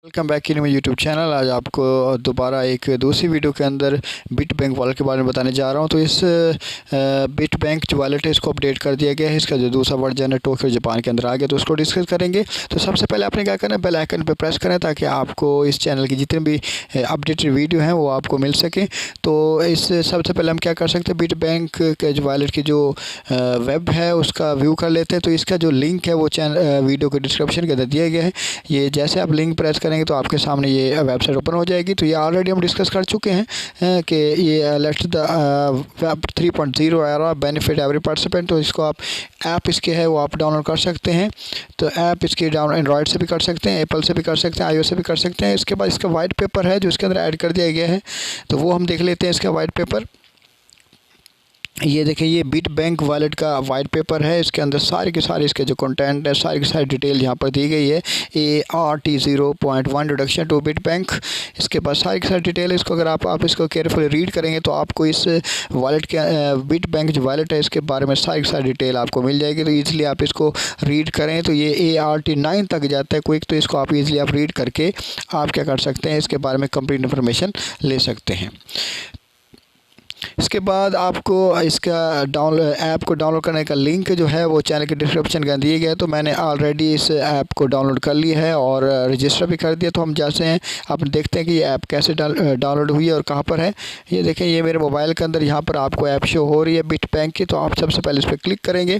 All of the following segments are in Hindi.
Welcome back in my YouTube channel. आज आपको दोबारा एक दूसरी वीडियो के अंदर बिट बैंक वॉलेट के बारे में बताने जा रहा हूं। तो इस बिट बैंक जो वॉलेट है इसको अपडेट कर दिया गया है। इसका जो दूसरा वर्जन है टोक्यो जापान के अंदर आ गया, तो उसको डिस्कस करेंगे। तो सबसे पहले आपने क्या करना है, बेल आइकन पर प्रेस करें ताकि आपको इस चैनल की जितने भी अपडेटेड वीडियो हैं वो आपको मिल सकें। तो इस सबसे पहले हम क्या कर सकते हैं, बिट बैंक के जो वॉलेट की जो वेब है उसका व्यू कर लेते हैं। तो इसका जो लिंक है वो वीडियो के डिस्क्रिप्शन के अंदर दिया गया है। ये जैसे आप लिंक प्रेस करेंगे तो आपके सामने ये वेबसाइट ओपन हो जाएगी। तो ये ऑलरेडी हम डिस्कस कर चुके हैं कि ये let's the web 3.0 era benefit every participant. तो इसको आप ऐप इसके है वो आप डाउनलोड कर सकते हैं। तो ऐप इसकी डाउनलोड एंड्रॉयड से भी कर सकते हैं, एप्पल से भी कर सकते हैं, iOS से भी कर सकते हैं। इसके बाद इसका वाइट पेपर है जो इसके अंदर ऐड कर दिया गया है, तो वो हम देख लेते हैं इसका वाइट पेपर। ये देखिए, ये बिट बैंक वॉलेट का वाइट पेपर है। इसके अंदर सारे के सारे इसके जो कंटेंट है, सारी की सारी डिटेल यहाँ पर दी गई है। ART0.1 introduction two bit bank, इसके बाद सारी की सारी डिटेल है। इसको अगर आप इसको केयरफुली रीड करेंगे तो आपको इस वॉलेट के बिट बैंक जो वॉलेट है इसके बारे में सारी की सारी डिटेल आपको मिल जाएगी। तो ईजिली आप इसको रीड करें तो ये ART9 तक जाता है क्विक। तो इसको आप ईजिली आप रीड करके आप क्या कर सकते हैं, इसके बारे में कंप्लीट इन्फॉर्मेशन ले सकते हैं। इसके बाद आपको इसका ऐप को डाउनलोड करने का लिंक जो है वो चैनल के डिस्क्रिप्शन के अंदर दिया गया है। तो मैंने ऑलरेडी इस ऐप को डाउनलोड कर लिया है और रजिस्टर भी कर दिया। तो हम जैसे हैं आप देखते हैं कि ये ऐप कैसे डाउनलोड हुई है और कहाँ पर है। ये देखें, ये मेरे मोबाइल के अंदर यहाँ पर आपको ऐप शो हो रही है बिट बैंक की। तो आप सबसे पहले इस पर क्लिक करेंगे।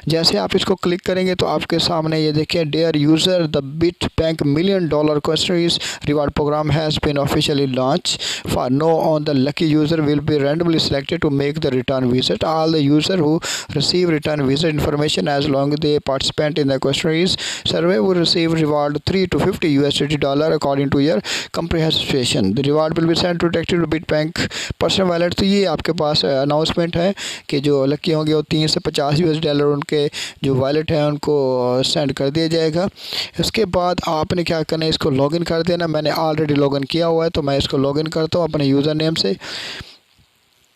जैसे आप इसको क्लिक करेंगे तो आपके सामने ये देखिए, dear user the Bit Bank $1 million question reward program has been officially launch for no on the lucky user will be randomly selected to make the return visit. All the user who receive return visit information as long as they participate in the questionnaire survey will receive reward $3 to $50 according to your comprehension. The reward will be sent to directly to Bitbank personal wallet. तो ये आपके पास अनाउंसमेंट है कि जो लकी होंगे वो $3 से $50 उनके जो वॉलेट है उनको सेंड कर दिया जाएगा। इसके बाद आपने क्या करना है, इसको लॉगिन कर देना। मैंने ऑलरेडी लॉगिन किया हुआ है तो मैं इसको लॉगिन करता हूँ अपने यूज़र नेम से।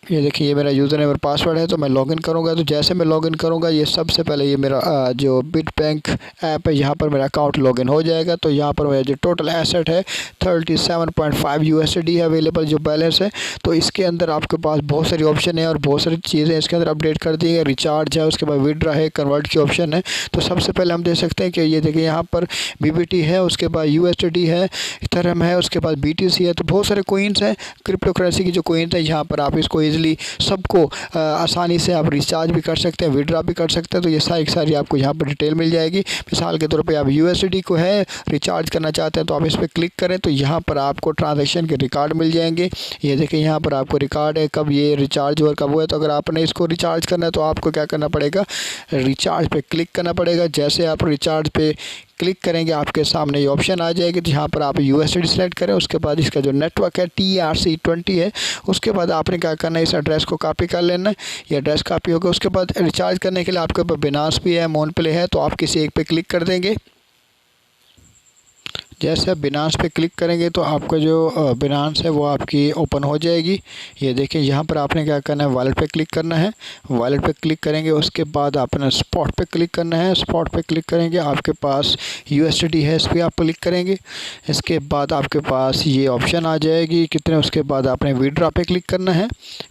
ये देखिए, ये मेरा यूज़र नेम और पासवर्ड है। तो मैं लॉगिन करूँगा। तो जैसे मैं लॉगिन करूँगा ये सबसे पहले ये मेरा जो बिट बैंक ऐप है यहाँ पर मेरा अकाउंट लॉगिन हो जाएगा। तो यहाँ पर मेरा जो टोटल एसेट है 37.5 USD है अवेलेबल जो बैलेंस है। तो इसके अंदर आपके पास बहुत सारी ऑप्शन है और बहुत सारी चीज़ें इसके अंदर अपडेट कर दी है। रिचार्ज है, उसके बाद विड्रा है, कन्वर्ट की ऑप्शन है। तो सबसे पहले हम देख सकते हैं कि ये देखिए यहाँ पर BBT है, उसके बाद USD है, इथेरियम है, उसके बाद BTC है। तो बहुत सारे कोइंस हैं, क्रिप्टो करेंसी की जो कोइंस है यहाँ पर आप इसको सबको आसानी से आप रिचार्ज भी कर सकते हैं, विड्रा भी कर सकते हैं। तो ये सारी आपको यहाँ पर डिटेल मिल जाएगी। मिसाल के तौर पे आप USD को है रिचार्ज करना चाहते हैं तो आप इस पर क्लिक करें तो यहाँ पर आपको ट्रांजैक्शन के रिकॉर्ड मिल जाएंगे। ये देखिए, यहाँ पर आपको रिकॉर्ड है कब ये रिचार्ज और कब हुआ है। तो अगर आपने इसको रिचार्ज करना है तो आपको क्या करना पड़ेगा, रिचार्ज पे क्लिक करना पड़ेगा। जैसे आप रिचार्ज पे क्लिक करेंगे आपके सामने ये ऑप्शन आ जाएगी। तो यहाँ पर आप USD सेलेक्ट करें। उसके बाद इसका जो नेटवर्क है TRC20 है। उसके बाद आपने क्या करना है, इस एड्रेस को कॉपी कर लेना है। ये एड्रेस कॉपी होगा। उसके बाद रिचार्ज करने के लिए आपके पास बिनास भी है, मोनप्ले है। तो आप किसी एक पे क्लिक कर देंगे। जैसे आप बिनास पे क्लिक करेंगे तो आपका जो बिनास है वो आपकी ओपन हो जाएगी। ये देखिए, यहाँ पर आपने क्या करना है, वॉलेट पे क्लिक करना है। वॉलेट पे क्लिक करेंगे, उसके बाद आपने स्पॉट पे क्लिक करना है। स्पॉट पे क्लिक करेंगे, आपके पास USD है, इस पर आप क्लिक करेंगे। इसके बाद आपके पास ये ऑप्शन आ जाएगी कितने। उसके बाद आपने विड्रा पे क्लिक करना है।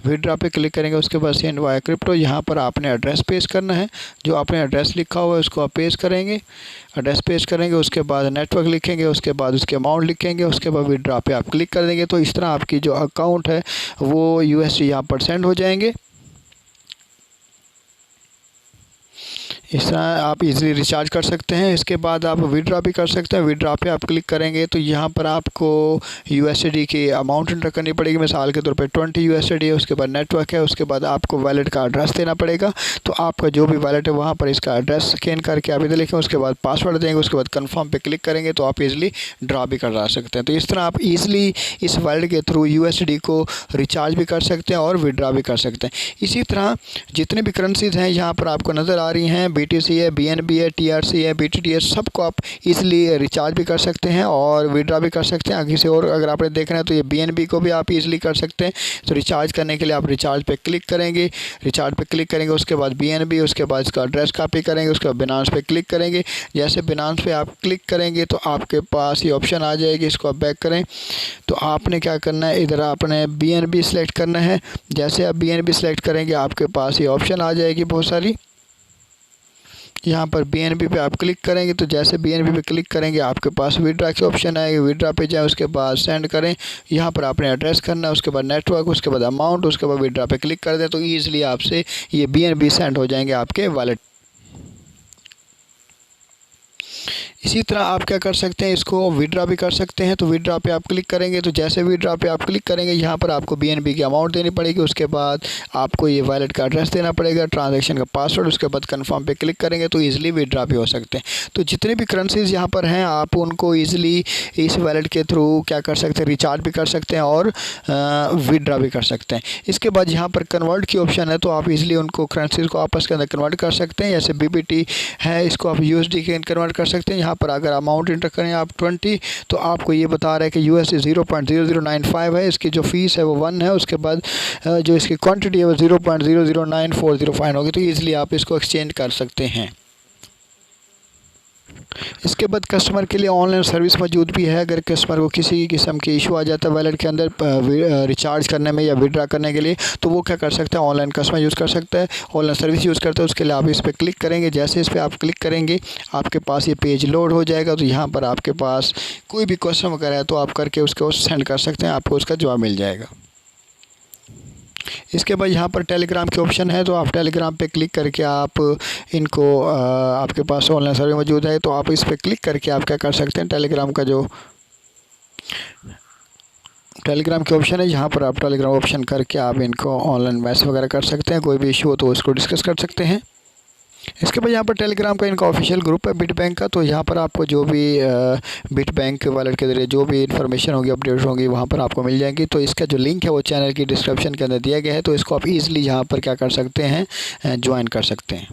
विड्रा पे क्लिक करेंगे, उसके बाद सेंड वाया क्रिप्टो, यहाँ पर आपने एड्रेस पेस्ट करना है। जो आपने एड्रेस लिखा हुआ है उसको आप पेस्ट करेंगे, एड्रेस पेस्ट करेंगे। उसके बाद नेटवर्क लिखेंगे, उसके बाद उसके अमाउंट लिखेंगे, उसके बाद विड्रा पे आप क्लिक कर देंगे। तो इस तरह आपकी जो अकाउंट है वो USD यहाँ पर सेंड हो जाएंगे। इस तरह आप इजीली रिचार्ज कर सकते हैं। इसके बाद आप विड्रा भी कर सकते हैं। विड्रा पे आप क्लिक करेंगे तो यहाँ पर आपको USD की अमाउंट एंटर करनी पड़ेगी। मिसाल के तौर पे 20 USD है। उसके बाद नेटवर्क है, उसके बाद आपको वॉलेट का एड्रेस देना पड़ेगा। तो आपका जो भी वॉलेट है वहाँ पर इसका एड्रेस स्कैन करके आप इधर लिखें, उसके बाद पासवर्ड देंगे, उसके बाद कन्फर्म पे क्लिक करेंगे तो आप ईज़िली ड्रा भी करा सकते हैं। तो इस तरह आप ईज़िली इस वॉलेट के थ्रू USD को रिचार्ज भी कर सकते हैं और विड्रा भी कर सकते हैं। इसी तरह जितने भी करेंसीज़ हैं यहाँ पर आपको नज़र आ रही हैं BTC है, BNB है, TRC है, BTT है, सबको आप इजीली रिचार्ज भी कर सकते हैं और विड्रॉ भी कर सकते हैं। किसी और अगर आपने देखना है तो ये BNB को भी आप इजीली कर सकते हैं। तो रिचार्ज करने के लिए आप रिचार्ज पे क्लिक करेंगे, उसके बाद BNB, उसके बाद इसका एड्रेस कॉपी करेंगे, उसके बाद बिनांस पे क्लिक करेंगे। जैसे बिनांस पे आप क्लिक करेंगे तो आपके पास ये ऑप्शन आ जाएगी, इसको आप बैक करें। तो आपने क्या करना है, इधर आपने BNB सेलेक्ट करना है। जैसे आप BNB सेलेक्ट करेंगे आपके पास ये ऑप्शन आ जाएगी बहुत सारी। यहाँ पर BNB पे आप क्लिक करेंगे तो जैसे BNB पे क्लिक करेंगे आपके पास विड्रॉ के ऑप्शन आएगा। विड्रॉ पे जाएँ, उसके बाद सेंड करें। यहाँ पर आपने एड्रेस करना है, उसके बाद नेटवर्क, उसके बाद अमाउंट, उसके बाद विड्रॉ पे क्लिक कर दें तो ईजिली आपसे ये BNB सेंड हो जाएंगे आपके वॉलेट। इसी तरह आप क्या कर सकते हैं, इसको विड्रॉ भी कर सकते हैं। तो विड्रॉ पे आप क्लिक करेंगे तो जैसे विड्रॉ पे आप क्लिक करेंगे यहाँ पर आपको BNB की अमाउंट देनी पड़ेगी। उसके बाद आपको ये वॉलेट का एड्रेस देना पड़ेगा, ट्रांजैक्शन का पासवर्ड, उसके बाद कंफर्म पे क्लिक करेंगे तो ईजिली विड्रॉ भी हो सकते हैं। तो जितने भी करेंसीज यहाँ पर हैं आप उनको ईजिली इस वॉलेट के थ्रू क्या कर सकते हैं, रिचार्ज भी कर सकते हैं और विड्रॉ भी कर सकते हैं। इसके बाद यहाँ पर कन्वर्ट की ऑप्शन है, तो आप इजीली उनको करेंसीज को आपस के अंदर कन्वर्ट कर सकते हैं। जैसे BBT है, इसको आप USD के कन्वर्ट कर सकते हैं। यहाँ पर अगर अमाउंट इंटर करें आप 20, तो आपको ये बता रहा है कि USD 0.0095 है, इसकी जो फीस है वो 1 है। उसके बाद जो इसकी क्वांटिटी है वो 0.009405 होगी। तो ईजिली आप इसको एक्सचेंज कर सकते हैं। इसके बाद कस्टमर के लिए ऑनलाइन सर्विस मौजूद भी है। अगर कस्टमर को किसी किस्म की इशू आ जाता है वॉलेट के अंदर रिचार्ज करने में या विड्रॉ करने के लिए, तो वो क्या कर सकता है, ऑनलाइन कस्टमर यूज़ कर सकता है, ऑनलाइन सर्विस यूज़ करता है। उसके लिए आप इस पर क्लिक करेंगे। जैसे इस पर आप क्लिक करेंगे आपके पास ये पेज लोड हो जाएगा। तो यहाँ पर आपके पास कोई भी क्वेश्चन वगैरह है तो आप करके उसको सेंड कर सकते हैं, आपको उसका जवाब मिल जाएगा। इसके बाद यहाँ पर टेलीग्राम के ऑप्शन है, तो आप टेलीग्राम पे क्लिक करके आप इनको आपके पास ऑनलाइन सर्विस मौजूद है तो आप इस पर क्लिक करके आप क्या कर सकते हैं, टेलीग्राम का जो टेलीग्राम के ऑप्शन है यहाँ पर आप टेलीग्राम ऑप्शन करके आप इनको ऑनलाइन मैसेज वगैरह कर सकते हैं। कोई भी इशू हो तो उसको डिस्कस कर सकते हैं। इसके बाद यहाँ पर टेलीग्राम का इनका ऑफिशियल ग्रुप है बिट बैंक का। तो यहाँ पर आपको जो भी बिट बैंक वॉलेट के जरिए जो भी इन्फॉर्मेशन होगी, अपडेट्स होंगी, वहाँ पर आपको मिल जाएंगी। तो इसका जो लिंक है वो चैनल की डिस्क्रिप्शन के अंदर दिया गया है। तो इसको आप इजीली यहाँ पर क्या कर सकते हैं, ज्वाइन कर सकते हैं।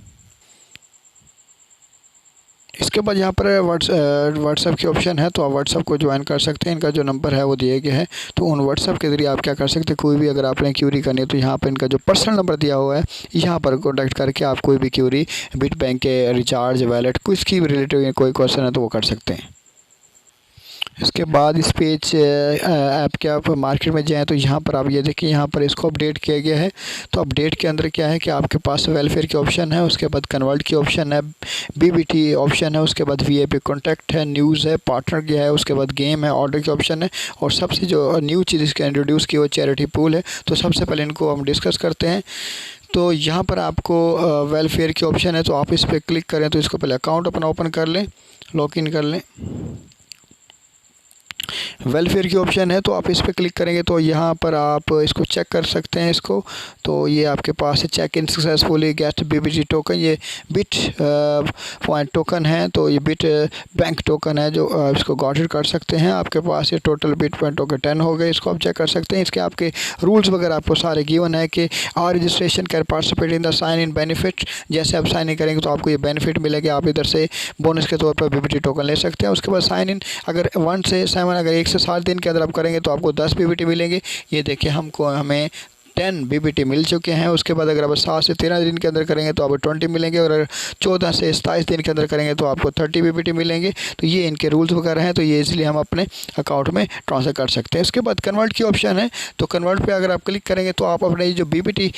इसके बाद यहाँ पर व्हाट्सएप की ऑप्शन है, तो आप व्हाट्सएप को ज्वाइन कर सकते हैं। इनका जो नंबर है वो दिए गए हैं। तो उन व्हाट्सएप के ज़रिए आप क्या कर सकते हैं, कोई भी अगर आपने क्यूरी करनी है तो यहाँ पर इनका जो पर्सनल नंबर दिया हुआ है यहाँ पर कॉन्टैक्ट करके आप कोई भी क्यूरी बिट बैंक के रिचार्ज वॉलेट कुछ की रिलेटेड कोई क्वेश्चन है तो वो कर सकते हैं। इसके बाद इस पेज ऐप के आप मार्केट में जाएँ तो यहाँ पर आप ये देखिए, यहाँ पर इसको अपडेट किया गया है। तो अपडेट के अंदर क्या है कि आपके पास वेलफेयर के ऑप्शन है, उसके बाद कन्वर्ट की ऑप्शन है, BBT ऑप्शन है, उसके बाद VIP कॉन्टैक्ट है, न्यूज़ है, पार्टनर की है, उसके बाद गेम है, ऑर्डर की ऑप्शन है और सबसे जो न्यू चीज़ इसके इंट्रोड्यूस की वो चैरिटी पूल है। तो सबसे पहले इनको हम डिस्कस करते हैं। तो यहाँ पर आपको वेलफेयर की ऑप्शन है, तो आप इस पर क्लिक करें तो इसको पहले अकाउंट अपना ओपन कर लें, लॉगिन कर लें। वेलफेयर की ऑप्शन है, तो आप इस पर क्लिक करेंगे तो यहाँ पर आप इसको चेक कर सकते हैं इसको। तो ये आपके पास है check in successfully get BBT token, ये बिट पॉइंट टोकन है। तो ये बिट बैंक टोकन है जो इसको गॉट कर सकते हैं। आपके पास ये टोटल बिट पॉइंट टोकन 10 हो गए, इसको आप चेक कर सकते हैं। इसके आपके रूल्स वगैरह आपको सारे गिवन है कि are registration can participate in the sign in benefit. जैसे आप साइन इन करेंगे तो आपको ये बेनिफिट मिलेगा, आप इधर से बोनस के तौर पर BBT टोकन ले सकते हैं। उसके बाद साइन इन अगर 1 से 7 अगर 1 से 7 दिन के अंदर आप करेंगे तो आपको 10 BBT मिलेंगे। ये देखिए हमें 10 BBT मिल चुके हैं। उसके बाद अगर आप 7 से 13 दिन के अंदर करेंगे तो आपको 20 मिलेंगे और अगर 14 से 27 दिन के अंदर करेंगे तो आपको 30 BBT मिलेंगे। तो ये इनके रूल्स वगैरह हैं, तो ये इसलिए हम अपने अकाउंट में ट्रांसफ़र कर सकते हैं। इसके बाद कन्वर्ट की ऑप्शन है, तो कन्वर्ट पे अगर आप क्लिक करेंगे तो आप अपने जो BBT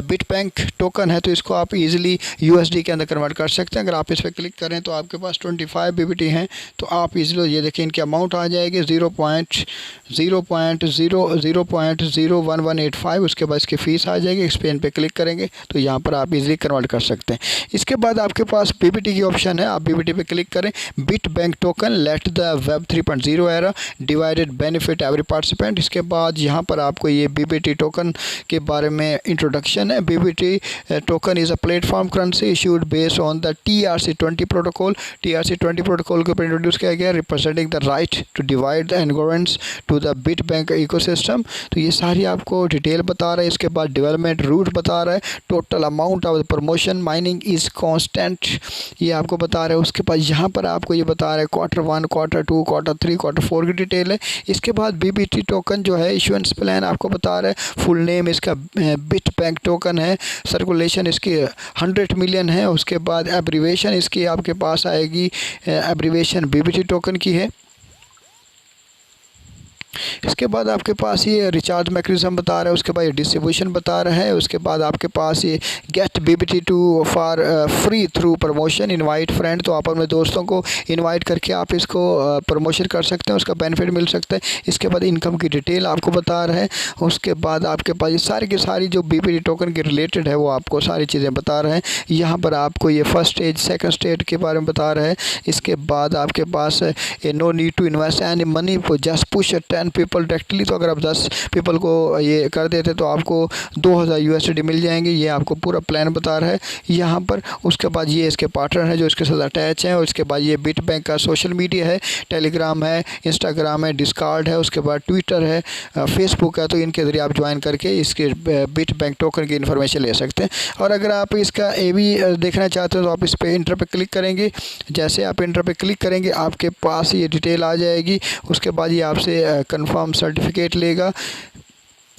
बिट बैंक टोकन है तो इसको आप इजीली USD के अंदर कन्वर्ट कर सकते हैं। अगर आप इस पर क्लिक करें तो आपके पास 25 BBT हैं, तो आप इजीली ये देखिए इनकी अमाउंट आ जाएगी 0.00185। उसके बाद इसकी फ़ीस आ जाएगी। एक्सपेंड पे क्लिक करेंगे तो यहाँ पर आप इजीली कन्वर्ट कर सकते हैं। इसके बाद आपके पास BBT की ऑप्शन है, आप BBT पे क्लिक करें। Bit bank token let the web 3.0 era divided benefit every participant. इसके बाद यहाँ पर आपको ये BBT टोकन के बारे में इंट्रोडक्शन है। BBT token is a platform currency issued based on the TRC20 protocol. TRC20 protocol के ऊपर इंट्रोड्यूस किया गया, representing the right to divide the and governance to the Bit Bank ecosystem. तो ये सारी आपको डिटेल डिटेल बता रहा है। इसके बाद डेवलपमेंट रूट बता रहा है, total amount of the promotion mining is constant, ये आपको बता रहा है। उसके बाद यहाँ पर आपको ये बता रहा है Q1, Q2, Q3, Q4 की डिटेल है। इसके बाद BBT टोकन जो है इशुएंस प्लान आपको बता रहा है। फुल नेम इसका बिट बैंक टोकन है, सर्कुलेशन इसकी 100 मिलियन है। उसके बाद एब्रीवेशन इसकी आपके पास आएगी, एब्रीवेशन BBT टोकन की है। इसके बाद आपके पास ये रिचार्ज मैकेनिज्म बता रहा है। उसके बाद ये डिस्ट्रीब्यूशन बता रहा है। उसके बाद आपके पास ये get BBT to for free through promotion, invite friend, तो आप अपने दोस्तों को इनवाइट करके आप इसको प्रमोशन कर सकते हैं, उसका बेनिफिट मिल सकता है। इसके बाद इनकम की डिटेल आपको बता रहा है। उसके बाद आपके पास ये सारी की सारी जो BBT टोकन के रिलेटेड है वो आपको सारी चीज़ें बता रहे हैं। यहाँ पर आपको ये फर्स्ट स्टेज सेकंड स्टेज के बारे में बता रहा है। इसके बाद आपके पास no need to invest any money, just push 10 people directly, तो अगर आप 10 पीपल को ये कर देते तो आपको 2000 USD मिल जाएंगे। ये आपको पूरा प्लान बता रहा है यहाँ पर। उसके बाद ये इसके पार्टनर हैं जो इसके साथ अटैच हैं। और उसके बाद ये बिट बैंक का सोशल मीडिया है, टेलीग्राम है, इंस्टाग्राम है, डिस्कॉर्ड है, उसके बाद ट्विटर है, फेसबुक है। तो इनके ज़रिए आप ज्वाइन करके इसके बिट बैंक टोकन की इन्फॉर्मेशन ले सकते हैं। और अगर आप इसका AV देखना चाहते हो तो आप इस पर इंटर पे क्लिक करेंगे। जैसे आप इंटर पे क्लिक करेंगे आपके पास ये डिटेल आ जाएगी। उसके बाद ये आपसे कंफर्म सर्टिफिकेट लेगा,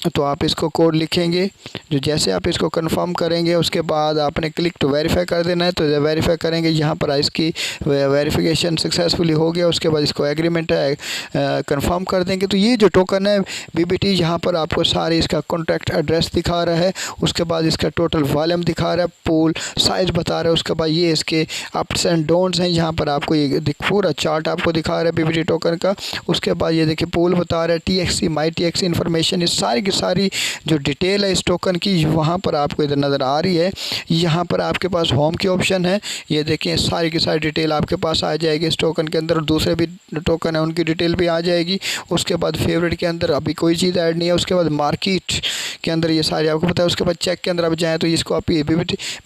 तो आप इसको कोड लिखेंगे। जो जैसे आप इसको कंफर्म करेंगे उसके बाद आपने क्लिक टू वेरीफाई कर देना है। तो वेरीफाई करेंगे, यहाँ पर इसकी वेरिफिकेशन सक्सेसफुली हो गया। उसके बाद इसको एग्रीमेंट है कंफर्म कर देंगे। तो ये जो टोकन है BBT, यहाँ पर आपको सारे इसका कॉन्टैक्ट एड्रेस दिखा रहा है। उसके बाद इसका टोटल वॉल्यूम दिखा रहा है, पूल साइज बता रहा है। उसके बाद ये इसके अप्स एंड डाउन्स हैं, यहाँ पर आपको ये पूरा चार्ट आपको दिखा रहा है BBT टोकन का। उसके बाद ये देखिए पूल बता रहा है, TXC माई TXC इन्फॉर्मेशन, इस सारी जो डिटेल है इस टोकन की वहाँ पर आपको इधर नज़र आ रही है। यहाँ पर आपके पास होम की ऑप्शन है, ये देखिए सारी की सारी डिटेल आपके पास आ जाएगी इस टोकन के अंदर। और दूसरे भी टोकन है उनकी डिटेल भी आ जाएगी। उसके बाद फेवरेट के अंदर अभी कोई चीज़ ऐड नहीं है। उसके बाद मार्केट के अंदर ये सारी आपको पता है। उसके बाद चेक के अंदर आप जाएँ तो इसको आप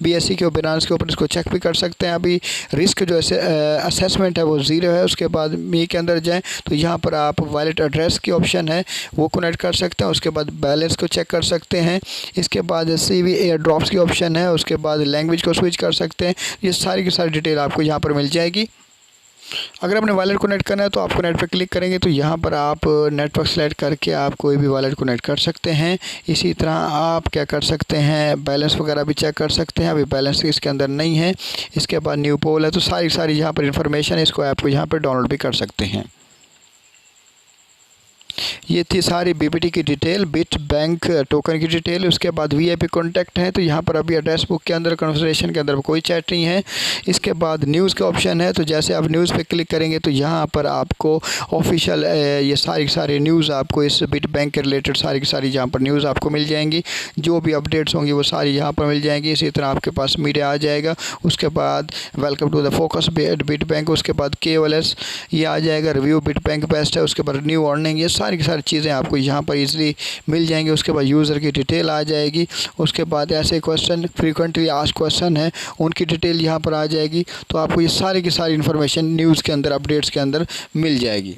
BSE के ऊपर, बिनांस के ऊपर इसको चेक भी कर सकते हैं। अभी रिस्क जो असेसमेंट है वो 0 है। उसके बाद मी के अंदर जाएँ तो यहाँ पर आप वॉलेट एड्रेस की ऑप्शन है वो कनेक्ट कर सकते हैं। उसके बाद बैलेंस को चेक कर सकते हैं। इसके बाद CV एयर ड्रॉप्स की ऑप्शन है। उसके बाद लैंग्वेज को स्विच कर सकते हैं। ये सारी की सारी डिटेल आपको यहाँ पर मिल जाएगी। अगर अपने वॉलेट को कनेक्ट करना है तो आपको नेट पर क्लिक करेंगे तो यहाँ पर आप नेटवर्क सेलेक्ट करके आप कोई भी वॉलेट कनेक्ट कर सकते हैं। इसी तरह आप क्या कर सकते हैं, बैलेंस वगैरह भी चेक कर सकते हैं। अभी बैलेंस इसके अंदर नहीं है। इसके बाद न्यू पोल है। तो सारी यहाँ पर इंफॉर्मेशन है, इसको ऐप को यहाँ पर डाउनलोड भी कर सकते हैं। ये थी सारी BBT की डिटेल, बिट बैंक टोकन की डिटेल। उसके बाद VIP कॉन्टैक्ट है, तो यहाँ पर अभी एड्रेस बुक के अंदर कन्वर्सेशन के अंदर कोई चैट नहीं है। इसके बाद न्यूज़ का ऑप्शन है, तो जैसे आप न्यूज़ पे क्लिक करेंगे तो यहाँ पर आपको ऑफिशियल ये सारी न्यूज़ आपको इस बिट बैंक के रिलेटेड सारी की सारी यहाँ पर न्यूज़ आपको मिल जाएंगी। जो भी अपडेट्स होंगी वो सारी यहाँ पर मिल जाएंगी। इसी तरह आपके पास मीडिया आ जाएगा। उसके बाद welcome to the focus Bit Bank, उसके बाद KOLS ये आ जाएगा, रिव्यू बिट बैंक बेस्ट है। उसके बाद न्यू अर्निंग, ये सारी की सारी चीज़ें आपको यहाँ पर इजीली मिल जाएंगी। उसके बाद यूज़र की डिटेल आ जाएगी। उसके बाद ऐसे क्वेश्चन फ्रीक्वेंटली आस्क्ड क्वेश्चन है उनकी डिटेल यहाँ पर आ जाएगी। तो आपको ये सारी की सारी इन्फॉर्मेशन न्यूज़ के अंदर, अपडेट्स के अंदर मिल जाएगी।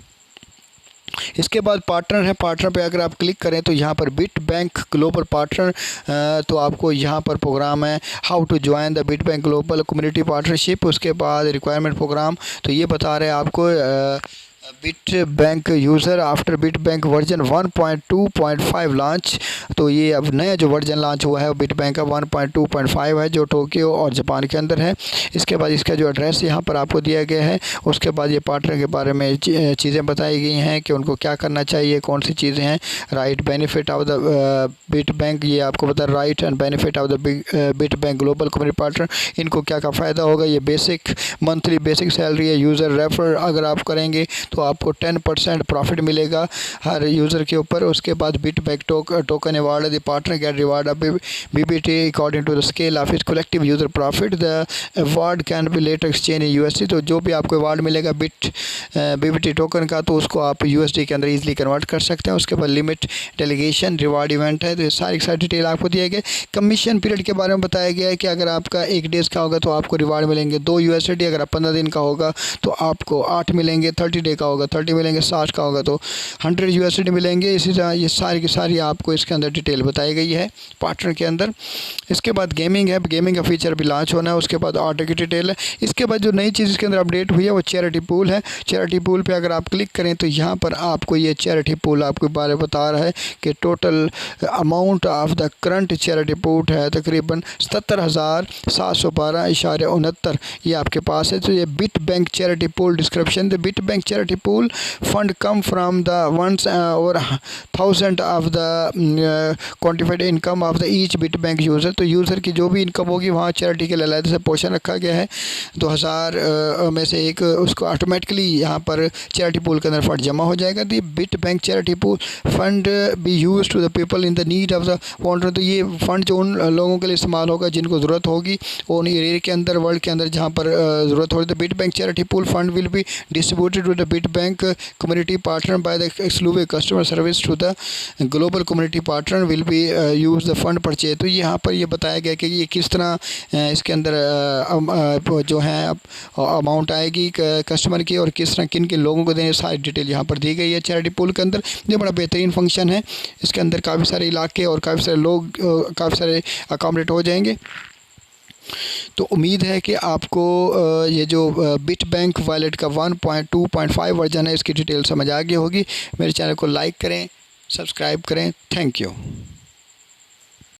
इसके बाद पार्टनर है, पार्टनर पे अगर आप क्लिक करें तो यहाँ पर बिट बैंक ग्लोबल पार्टनर, तो आपको यहाँ पर प्रोग्राम है how to join the Bit Bank global community partnership. उसके बाद रिक्वायरमेंट प्रोग्राम, तो ये बता रहे हैं आपको bit bank user after bit bank version 1.2.5 launch. तो ये अब नया जो वर्जन लॉन्च हुआ है बिट बैंक का 1.2.5 है जो टोक्यो और जापान के अंदर है। इसके बाद इसका जो एड्रेस यहाँ पर आपको दिया गया है। उसके बाद ये पार्टनर के बारे में चीज़ें बताई गई हैं कि उनको क्या करना चाहिए, कौन सी चीज़ें हैं। Right benefit of the Bit bank, ये आपको बता right and benefit of the Bit Bank global community partner, इनको क्या क्या फ़ायदा होगा। ये बेसिक मंथली बेसिक सैलरी है। यूज़र रेफर अगर आप करेंगे तो आपको 10% प्रॉफिट मिलेगा हर यूज़र के ऊपर। उसके बाद bit bank token award, the partner get reward of BBT according to the scale of this collective user profit. The award can be later exchange in USD। तो जो भी आपको अवार्ड मिलेगा BBT टोकन का तो उसको आप USD के अंदर ईजिली कन्वर्ट कर सकते हैं। उसके बाद लिमिट डेलीगेशन रिवार्ड इवेंट है। तो ये सारी डिटेल आपको दिए गए। कमीशन पीरियड के बारे में बताया गया है कि अगर आपका 1 डेज़ का होगा तो आपको रिवार्ड मिलेंगे 2 USD, अगर आप 15 दिन का होगा तो आपको 8 मिलेंगे, 30 डे का होगा 30 मिलेंगे, 60 का होगा तो 100 USD मिलेंगे। इसी तरह ये सारी की सारी आपको इसके अंदर डिटेल बताई गई है पार्टनर के अंदर। इसके बाद गेमिंग है, गेमिंग का फीचर भी लॉन्च होना है। उसके बाद ऑर्डर की डिटेल है। इसके बाद जो नई चीज़ इसके अंदर अपडेट हुई है वो चैरिटी पूल है। चैरिटी पूल पे अगर आप क्लिक करें तो यहाँ पर आपको ये चैरिटी पूल आपके बारे में बता रहा है कि total amount of the current charity pool है तकरीबन 77,712.69 ये आपके पास है। तो ये bit bank charity pool description, the Bit bank charity pool fund come from the ones और 1000 of the quantified income of the each bit bank user. तो यूज़र की जो भी इनकम होगी वहाँ चैरिटी के लिए अलग से पोर्शन रखा गया है। 2000 में से एक उसको ऑटोमेटिकली यहाँ पर चैरिटी पूल के अंदर फंड जमा हो जाएगा। The bit bank charity pool fund be use to the people in the need of the winter. तो ये फंड जो उन लोगों के लिए इस्तेमाल होगा जिनको ज़रूरत होगी उन एरिया के अंदर, वर्ल्ड के अंदर जहाँ पर ज़रूरत होगी। The Bit bank charity pool fund will be distributed to the Bit Bank community partner by the exclusive customer service to the global community partner will be use the fund purchase. तो यहाँ पर ये बताया गया कि ये किस तरह इसके अंदर जो है अमाउंट आएगी कस्टमर की और किस तरह किन किन लोगों को देने, सारी डिटेल यहाँ पर दी गई है चैरिटी पूल के अंदर। ये बड़ा बेहतरीन फंक्शन है। इसके अंदर काफ़ी सारे इलाके और काफ़ी सारे लोग काफ़ी सारे अकोमोडेट हो जाएंगे। तो उम्मीद है कि आपको ये जो बिट बैंक वॉलेट का 1.2.5 वर्जन है इसकी डिटेल समझ आ गई होगी। मेरे चैनल को लाइक करें, सब्सक्राइब करें। Thank you.